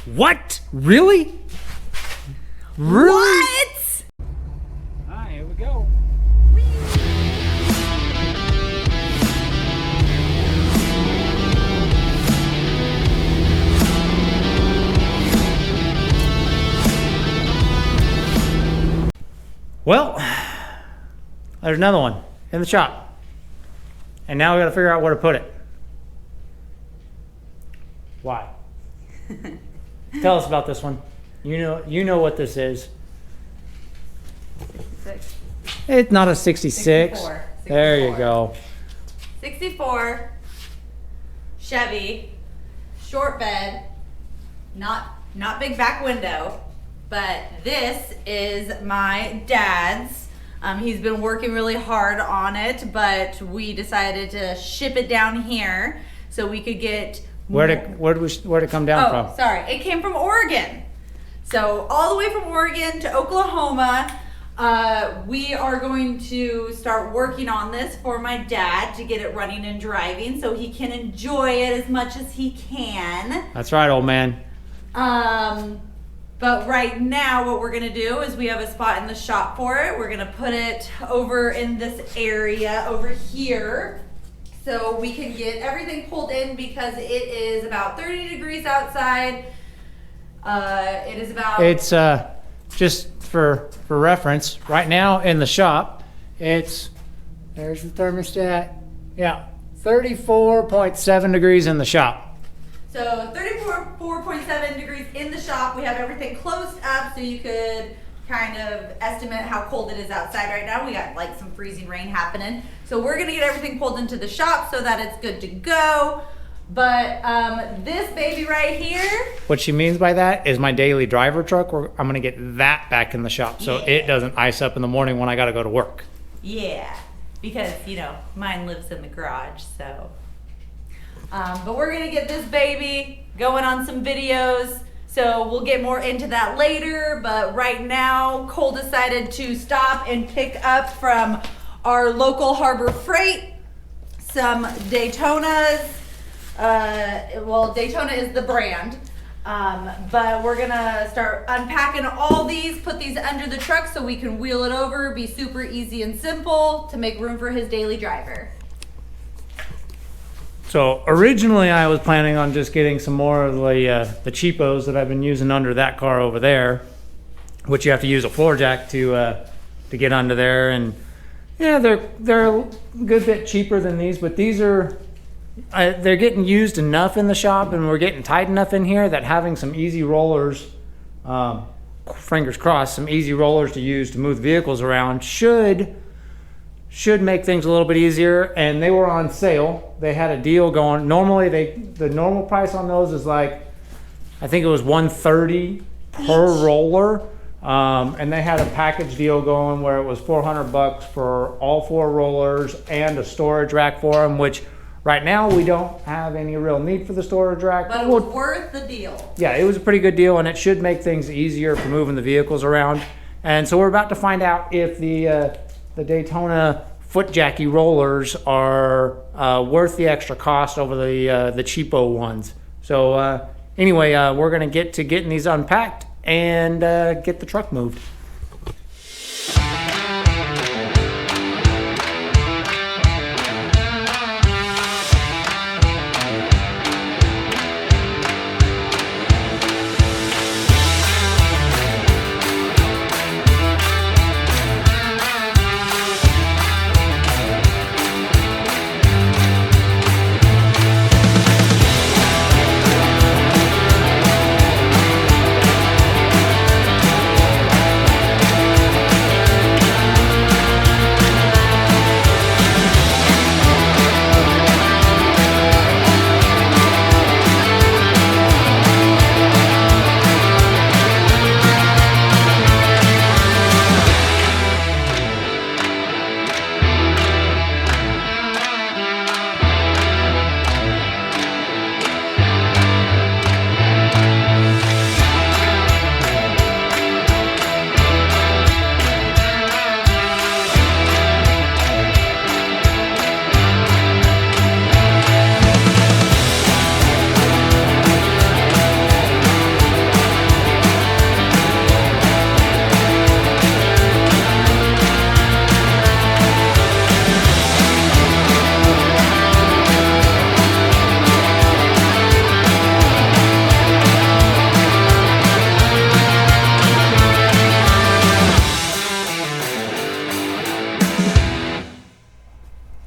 What? Really? Really? What? All right, here we go. Well, there's another one in the shop. And now we gotta figure out where to put it. Why? Tell us about this one. You know what this is. 66. It's not a 66. 64. There you go. 64 Chevy, short bed, not big back window, but this is my dad's. He's been working really hard on it, but we decided to ship it down here so we could get. Where'd it come down from? Oh, sorry. It came from Oregon. So all the way from Oregon to Oklahoma. We are going to start working on this for my dad to get it running and driving so he can enjoy it as much as he can. That's right, old man. But right now what we're gonna do is we have a spot in the shop for it. We're gonna put it over in this area over here so we can get everything pulled in because it is about 30 degrees outside. It is about... It's just for reference, right now in the shop, there's the thermostat. Yeah, 34.7 degrees in the shop. So 34.7 degrees in the shop. We have everything closed up so you could kind of estimate how cold it is outside right now. We got like some freezing rain happening. So we're gonna get everything pulled into the shop so that it's good to go. But this baby right here. What she means by that is my daily driver truck. I'm gonna get that back in the shop so it doesn't ice up in the morning when I gotta go to work. Yeah, because mine lives in the garage, so. But we're gonna get this baby going on some videos. So we'll get more into that later, but right now Cole decided to stop and pick up from our local Harbor Freight some Daytonas. Daytona is the brand, but we're gonna start unpacking all these, put these under the truck so we can wheel it over, be super easy and simple to make room for his daily driver. So originally I was planning on just getting some more of the cheapos that I've been using under that car over there, which you have to use a floor jack to get under there, and yeah, they're a good bit cheaper than these, but these are. They're getting used enough in the shop and we're getting tight enough in here that having some easy rollers, fingers crossed, some easy rollers to use to move vehicles around should make things a little bit easier. And they were on sale. They had a deal going. Normally the normal price on those is like, I think it was $130 per roller. And they had a package deal going where it was $400 for all 4 rollers and a storage rack for them, which right now we don't have any real need for the storage rack. But it was worth the deal. Yeah, it was a pretty good deal and it should make things easier for moving the vehicles around. And so we're about to find out if the Daytona foot jacky rollers are worth the extra cost over the cheapo ones. So anyway, we're gonna get to getting these unpacked and get the truck moved.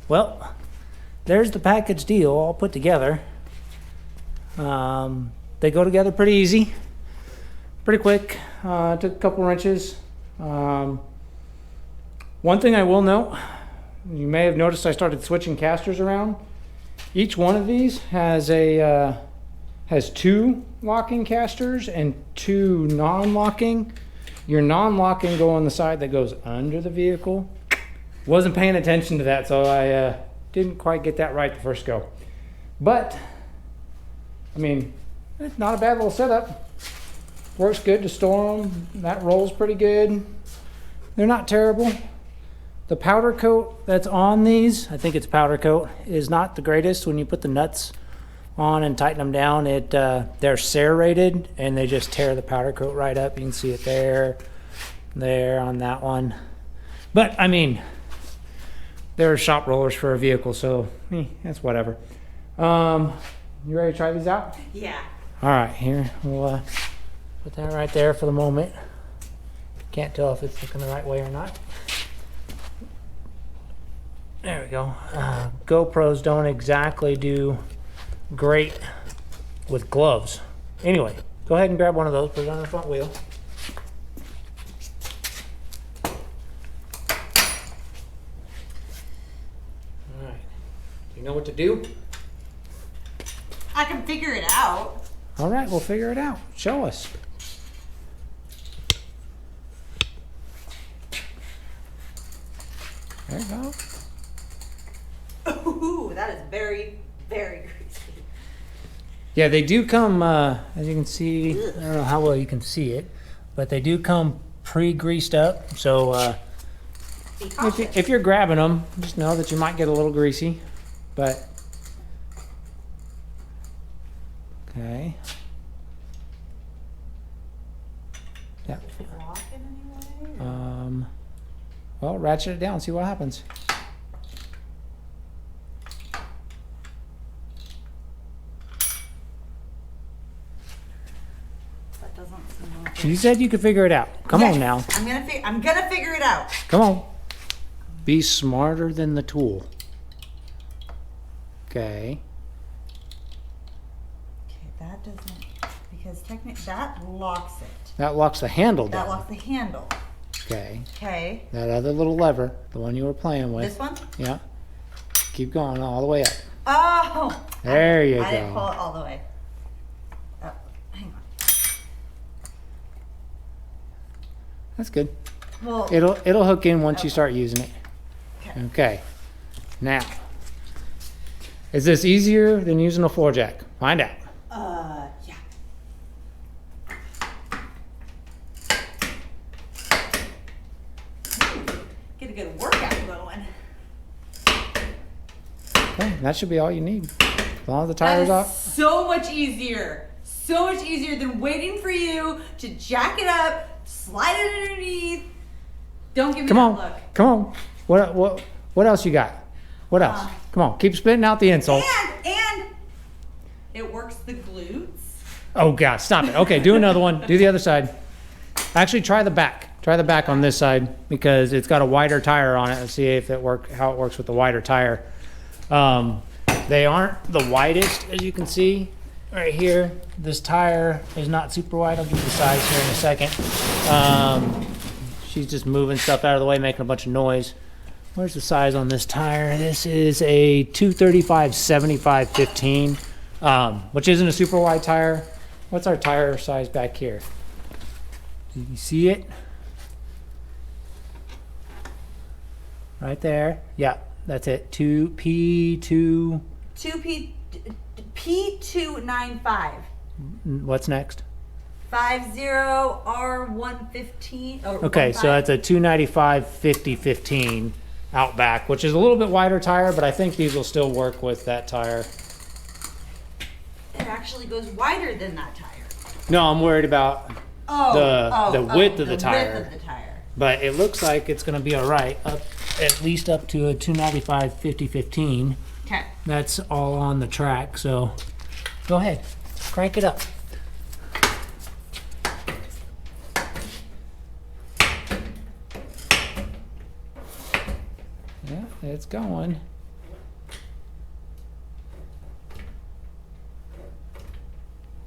well, there's the package deal all put together. They go together pretty easy, pretty quick. Took a couple wrenches. One thing I will note, you may have noticed I started switching casters around. Each one of these has two locking casters and two non-locking. Your non-locking go on the side that goes under the vehicle. Wasn't paying attention to that, so I didn't quite get that right the first go. But, I mean, it's not a bad little setup. Works good to store them. That rolls pretty good. They're not terrible. The powder coat that's on these, I think it's powder coat, is not the greatest. When you put the nuts on and tighten them down, they're serrated and they just tear the powder coat right up. You can see it there on that one. But, I mean, they're shop rollers for a vehicle, so that's whatever. You ready to try these out? Yeah. All right, here, we'll put that right there for the moment. Can't tell if it's looking the right way or not. There we go. GoPros don't exactly do great with gloves. Anyway, go ahead and grab one of those, put it on the front wheel. You know what to do? I can figure it out. All right, we'll figure it out. Show us. There you go. Ooh, that is very, very greasy. Yeah, they do come, as you can see, I don't know how well you can see it, but they do come pre-greased up. So if you're grabbing them, just know that you might get a little greasy. But, okay. Yeah. Is it locking anyway? Well, ratchet it down, see what happens. That doesn't seem like You said you could figure it out. Come on now. I'm gonna figure it out. Come on. Be smarter than the tool. Okay. Okay, that doesn't, because technically that locks it. That locks the handle down. That locks the handle. Okay. Okay. That other little lever, the one you were playing with. This one? Yeah. Keep going all the way up. Oh! There you I didn't go. pull it all the way. Oh, hang on. That's good. Well, It'll hook in once you start using it. okay. Okay. Now, is this easier than using a floor jack? Find out. Yeah. Get a good workout going. Okay, that should be all you need. As long as the That tire's is up. so much easier. So much easier than waiting for you to jack it up, slide it underneath. Don't give me Come that on. look. Come on. What else you got? What else? Come on. Keep spitting out the insults. And it works the glutes. Oh, God. Stop it. Okay, do another one. Do the other side. Actually, try the back. Try the back on this side because it's got a wider tire on it. Let's see if how it works with the wider tire. They aren't the widest, as you can see right here. This tire is not super wide. I'll give you the size here in a second. She's just moving stuff out of the way, making a bunch of noise. Where's the size on this tire? This is a 235/75/15, which isn't a super wide tire. What's our tire size back here? Do you see it? Right there. Yeah, that's it. 2P2. P295. What's next? 50R115. Okay, so that's a 295/50/15 Outback, which is a little bit wider tire, but I think these will still work with that tire. It actually goes wider than that tire. No, I'm worried about the width of the tire. Width of the tire. But it looks like it's going to be all right, at least up to a 295/50/15. Okay. That's all on the track, so go ahead, crank it up. Yeah, it's going.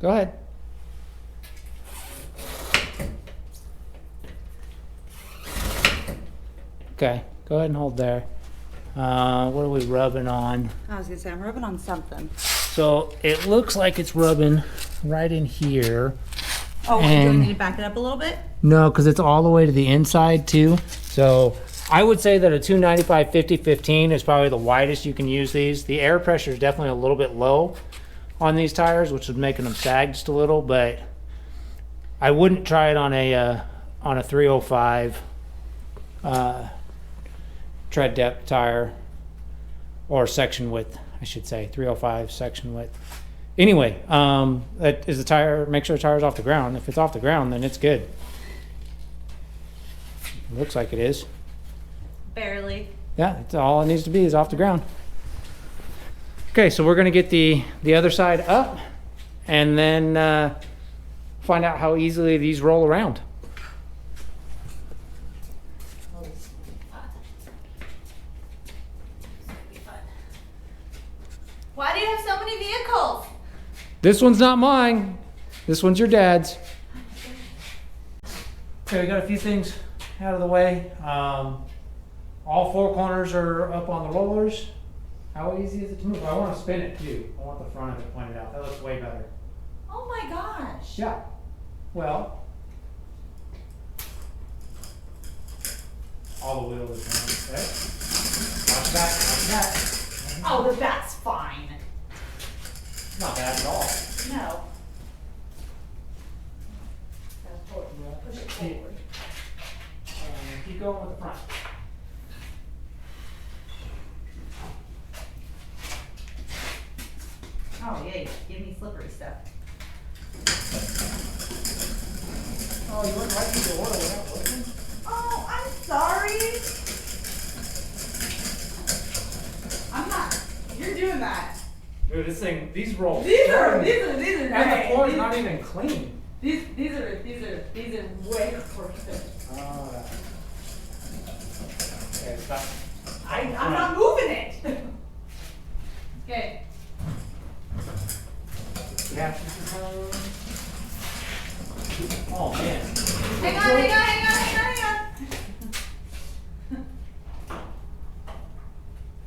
Go ahead. Okay, go ahead and hold there. What are we rubbing on? I was gonna say, I'm rubbing on something. So it looks like it's rubbing right in here. Oh, do And- we need to back it up a little bit? No, because it's all the way to the inside too. So I would say that a 295 50/15 is probably the widest you can use these. The air pressure is definitely a little bit low on these tires, which is making them sag just a little, but I wouldn't try it on a 305 tread depth tire, or section width, I should say, 305 section width. Anyway, that is the tire. Make sure the tire's off the ground. If it's off the ground, then it's good. Looks like it is. Barely. Yeah, it's all it needs to be is off the ground. Okay, so we're gonna get the other side up, and then find out how easily these roll around. Why do you have so many vehicles? This one's not mine. This one's your dad's. Okay, we got a few things out of the way. All four corners are up on the rollers. How easy is it to move? I want to spin it too. I want the front of it pointed out. That looks way better. Oh my gosh. Yeah. Well, all the wheels are down. Okay. Watch back. Watch back. Oh, the back's fine. Not bad at all. No. Push it forward. Keep going with the front. Oh yay, give me slippery stuff. Oh, you wouldn't like the oil without looking? Oh, I'm sorry. I'm not. You're doing that. Dude, this thing, these rolls. These are and great. the floor's not even clean. These are way worse than. Okay, stop. I'm not moving it. Okay. Yeah. Oh man. Hang on.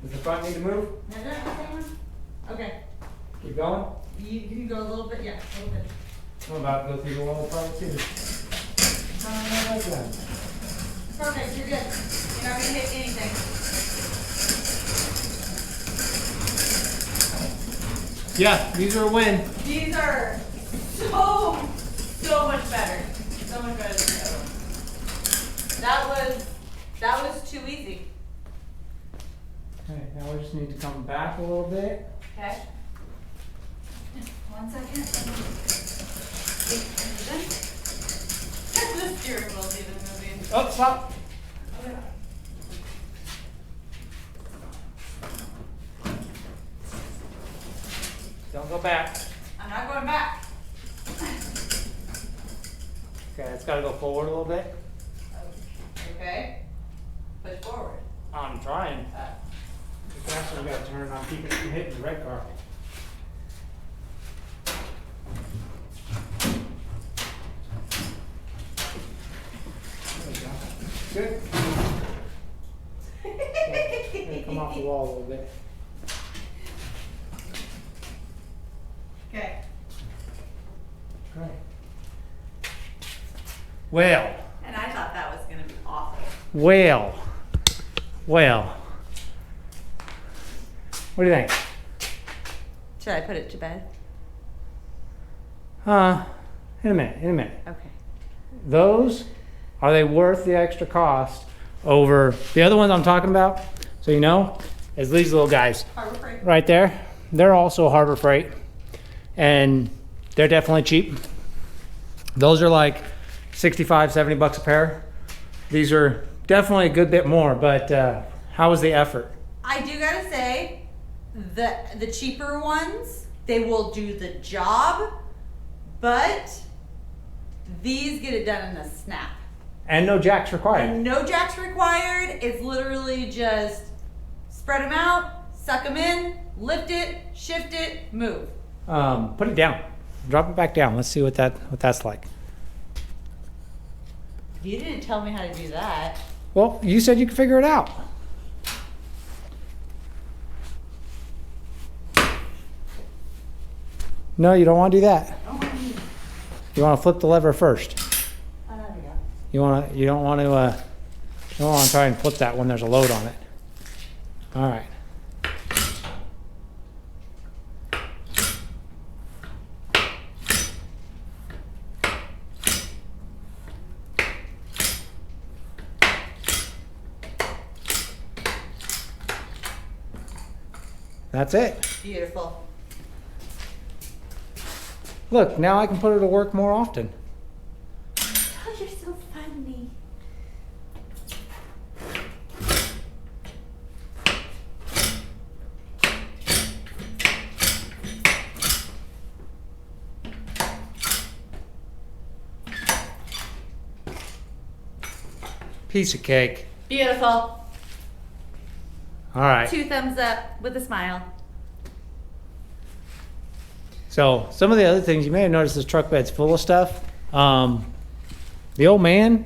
Does the front need to move? Okay. Keep going. You can go a little bit, yeah, a little bit. I'm about to go through the wall part too. Perfect, you're good. You're not gonna hit anything. Yeah, these are a win. These are so much better. So much better than the other one. That was too easy. Okay, now we just need to come back a little bit. Okay. 1 second. The steering wheel's even moving. Oh, stop. Don't go back. I'm not going back. Okay, it's got to go forward a little bit. Okay. Push forward. I'm trying. Too fast, we got to turn it on. Keep it from hitting the red car. There we go. Good. Okay, come off the wall a little bit. Okay. Great. Well. And I thought that was gonna be awful. Well. What do you think? Should I put it to bed? In a minute. Okay. Those, are they worth the extra cost over the other ones I'm talking about? So you know, is these little guys Harbor Freight. right there. They're also Harbor Freight, and they're definitely cheap. Those are like 65, 70 bucks a pair. These are definitely a good bit more, but how was the effort? I do gotta say, the cheaper ones, they will do the job, but these get it done in a snap. And no jacks required. And no jacks required. It's literally just spread them out, suck them in, lift it, shift it, move. Put it down. Drop it back down. Let's see what that's like. You didn't tell me how to do that. Well, you said you could figure it out. No, you don't want to do that. You want to flip the lever first. Oh, there we go. You don't want to try and flip that when there's a load on it. All right. That's it. Beautiful. Look, now I can put her to work more often. Oh, you're so funny. Piece of cake. Beautiful. All right. 2 thumbs up with a smile. So some of the other things, you may have noticed this truck bed's full of stuff. The old man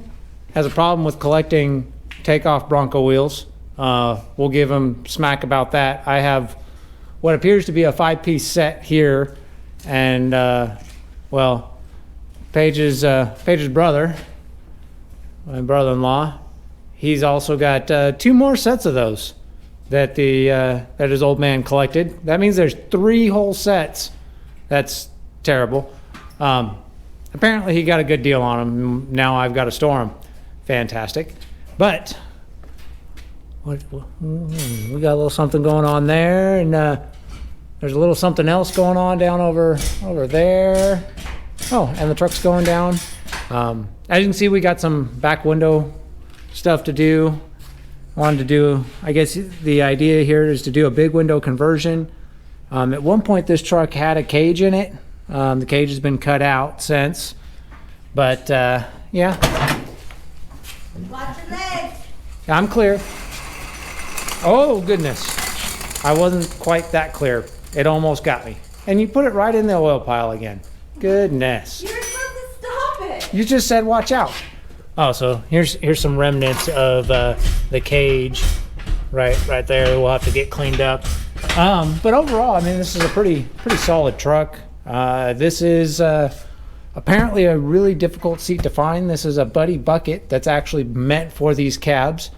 has a problem with collecting takeoff Bronco wheels. We'll give him smack about that. I have what appears to be a 5-piece set here, and well, Paige's brother, my brother-in-law, he's also got 2 more sets of those that his old man collected. That means there's 3 whole sets. That's terrible. Apparently he got a good deal on them. Now I've got to store them. Fantastic. But we got a little something going on there, and there's a little something else going on down over there. Oh, and the truck's going down. As you can see, we got some back window stuff to do. Wanted to do, I guess the idea here is to do a big window conversion. At one point this truck had a cage in it. The cage has been cut out since, but yeah. Watch your legs. I'm clear. Oh goodness, I wasn't quite that clear. It almost got me. And you put it right in the oil pile again. Goodness. You're supposed to stop it. You just said watch out. Oh, so here's some remnants of the cage right there. We'll have to get cleaned up. But overall, I mean, this is a pretty solid truck. This is apparently a really difficult seat to find. This is a buddy bucket that's actually meant for these cabs,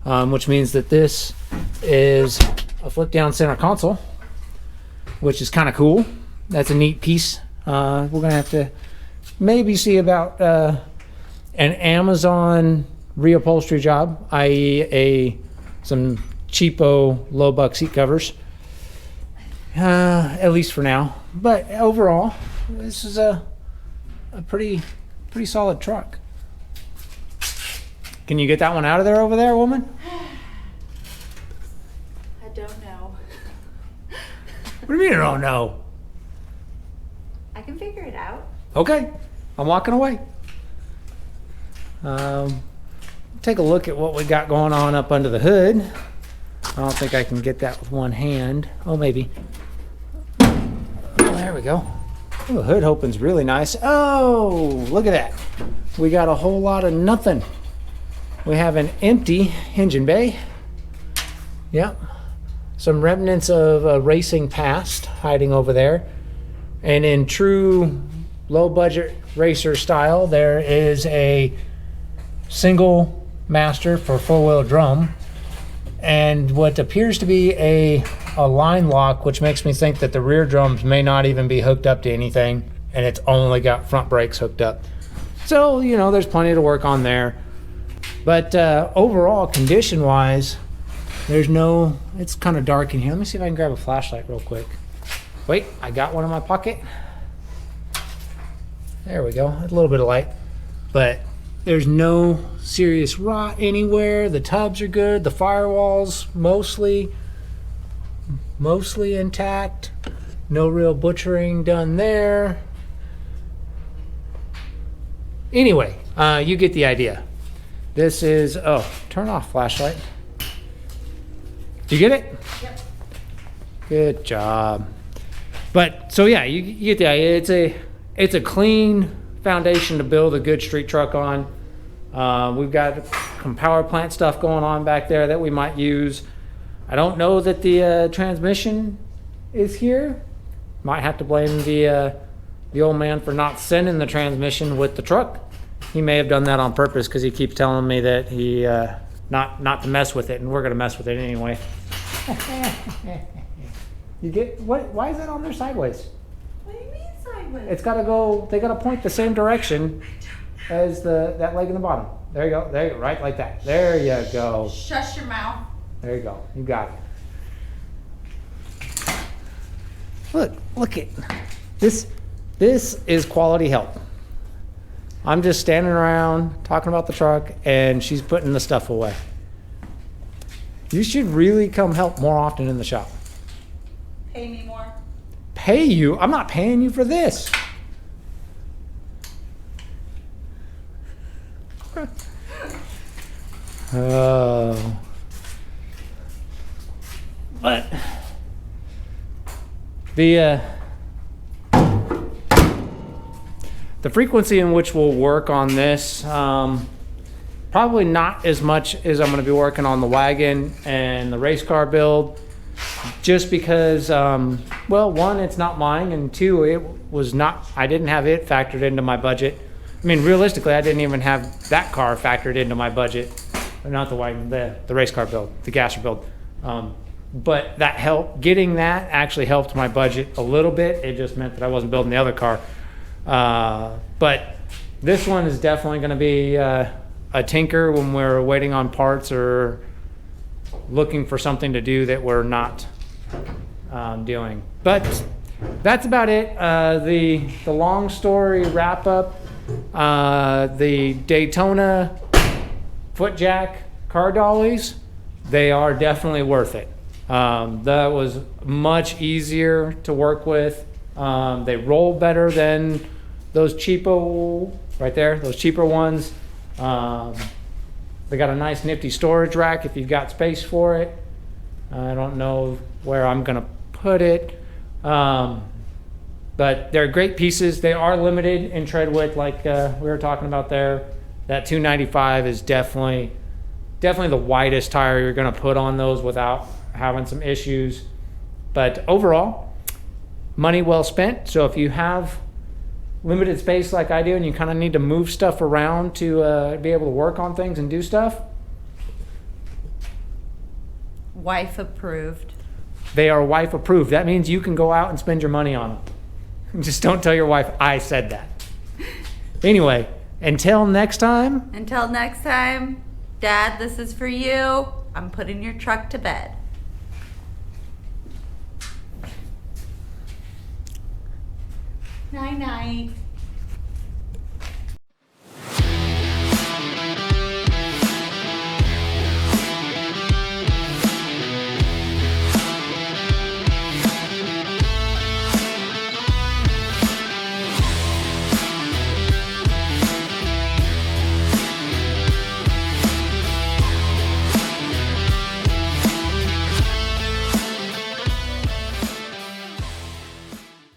which means that this is a flip down center console, which is kind of cool. That's a neat piece. We're gonna have to maybe see about an Amazon reupholstery job, i.e. some cheapo low buck seat covers, at least for now. But overall, this is a pretty solid truck. Can you get that one out of there over there, woman? I don't know. What do you mean you don't know? I can figure it out. Okay, I'm walking away. Take a look at what we got going on up under the hood. I don't think I can get that with one hand. Oh, maybe. Oh, there we go. Oh, the hood opens really nice. Oh, look at that. We got a whole lot of nothing. We have an empty engine bay. Yep. Some remnants of a racing past hiding over there. And in true low budget racer style, there is a single master for 4-wheel drum and what appears to be a line lock, which makes me think that the rear drums may not even be hooked up to anything, and it's only got front brakes hooked up. So, you know, there's plenty to work on there. But overall, condition wise, there's no, it's kind of dark in here. Let me see if I can grab a flashlight real quick. Wait, I got one in my pocket. There we go, a little bit of light. But there's no serious rot anywhere. The tubs are good. The firewall's mostly intact. No real butchering done there. Anyway, you get the idea. This is, oh, turn off flashlight. Did you get it? Yep. Good job. But so yeah, you get the idea. It's a clean foundation to build a good street truck on. We've got some power plant stuff going on back there that we might use. I don't know that the transmission is here. Might have to blame the old man for not sending the transmission with the truck. He may have done that on purpose because he keeps telling me that he not to mess with it, and we're gonna mess with it anyway. You get what? Why is that on there sideways? What do you mean sideways? It's got to go. They got to point the same direction as that leg in the bottom. There you go. There you go. Right like that. There you go. Shush your mouth. There you go. You got it. Look at this. This is quality help. I'm just standing around talking about the truck, and she's putting the stuff away. You should really come help more often in the shop. Pay me more. Pay you? I'm not paying you for this. Oh. But the frequency in which we'll work on this, probably not as much as I'm going to be working on the wagon and the race car build, just because, well, one, it's not mine, and two, I didn't have it factored into my budget. I mean, realistically, I didn't even have that car factored into my budget. Not the wagon, the race car build, the gasser build. But that helped. Getting that actually helped my budget a little bit. It just meant that I wasn't building the other car. But this one is definitely going to be a tinker when we're waiting on parts or looking for something to do that we're not doing. But that's about it. The long story wrap up. The Daytona foot jack car dollies, they are definitely worth it. That was much easier to work with. They roll better than those cheapo right there, those cheaper ones. They got a nice nifty storage rack if you've got space for it. I don't know where I'm gonna put it. But they're great pieces. They are limited in tread width, like we were talking about there. That 295 is definitely the widest tire you're gonna put on those without having some issues. But overall, money well spent. So if you have limited space like I do and you kind of need to move stuff around to be able to work on things and do stuff, Wife approved. they are wife approved. That means you can go out and spend your money on them. Just don't tell your wife I said that. Anyway, until next time. Until next time, Dad, this is for you. I'm putting your truck to bed. Night night.